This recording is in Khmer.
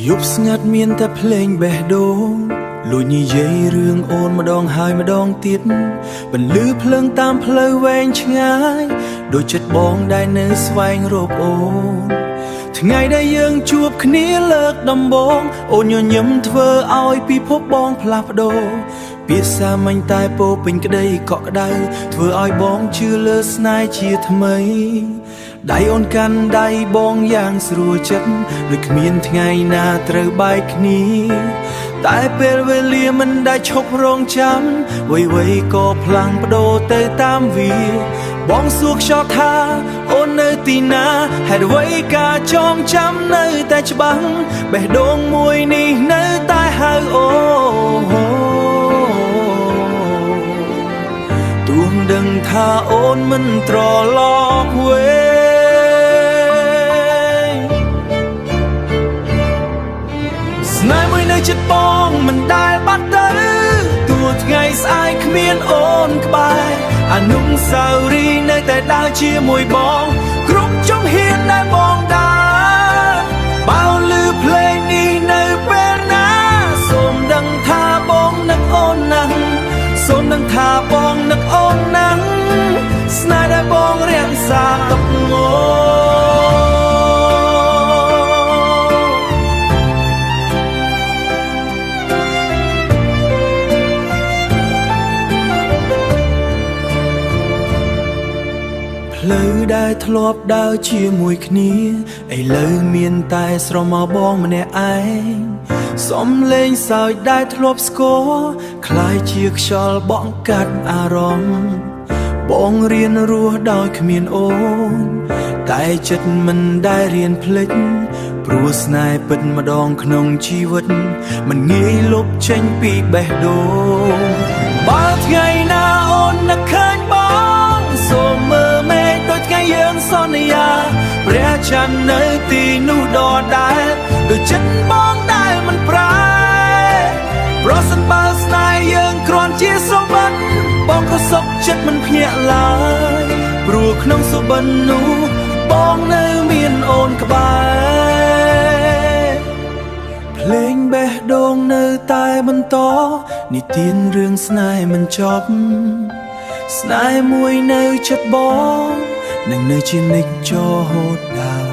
យប់ស្ងាត់មានតែភ្លេងបេះដូងលួចនិយាយរឿងអូនម្ដងហើយម្ដងទៀតបន្លឺភ្លើងតាមផ្លូវវែងឆ្ងាយដូចចិត្តបងដែលនៅស្វែងរកអូនថ្ងៃដែលយើងជួបគ្នាលើកដំបូងអូនញញឹមធ្វើឲ្យពិភពបងផ្លាស់ប្ដូរពាក្យសាមញ្ញតែពោពេញក្តីកក់ក្ដៅធ្វើឲ្យបងជឿលើស្នេហ៍ជាថ្មីដៃអូនកាន់ដៃបងយ៉ាងស្រួលចិត្តដូចគ្មានថ្ងៃណាត្រូវបែកគ្នាតែពេលវេលាមិនដែលឈប់រងចាំអ្វីៗក៏ផ្លាំងប្ដូរទៅតាមវាបងសួរខ្យល់ថាអូននៅទីណាហេតុអ្វីការចងចាំនៅតែច្បាស់បេះដូងមួយនេះនៅតែហៅអូទួងដឹងថាអូនមិនត្រឡប់វិញស្នេហ៍មួយនៅចិត្តបងមិនដែលបាត់ទៅទោះថ្ងៃស្អែកគ្មានអូនក្បែរអនុស្សាវរីយ៍នៅតែដើរជាមួយបងគ្រប់ចំហៀនដែលបងដើរបើឮភ្លេងនេះនៅពេលណាសូមដឹងថាបងនឹកអូនណាស់សូមដឹងថាបងនឹកអូនណាស់ស្នេហ៍ដែលបងរាំងសាទុកងល់ផ្លូវដែលធ្លាប់ដើរជាមួយគ្នាឥឡូវមានតែស្រមោលបងម្នាក់ឯងសំលេងសើចដែលធ្លាប់ស្គាល់คล้ายជាខ្យល់បក់កាត់អារម្មណ៍បងរៀនរស់ដោយគ្មានអូនតែចិត្តមិនដែលរៀនភ្លេចព្រោះស្នេហ៍ពិតម្ដងក្នុងជីវិតមិនងាយលុបចេញពីបេះដូងបើថ្ងៃណាអូននឹកឃើញបងសូមមើលមេឃដូចថ្ងៃយើងសន្យាព្រះច័ន្ទនៅទីនោះដដែលដូចចិត្តបងដែលមិនប្រែប្រសិនបើស្នេហ៍យើងគ្រាន់ជាសុបិនបងក៏សុខចិត្តមិនភ្ញាក់ឡើយព្រោះក្នុងសុបិននោះបងនៅមានអូនក្បែរភ្លេងបេះដូងនៅតែបន្តនិទានរឿងស្នេហ៍មិនចប់ស្នេហ៍មួយនៅចិត្តបងនឹងនៅជានិច្ចរហូតដល់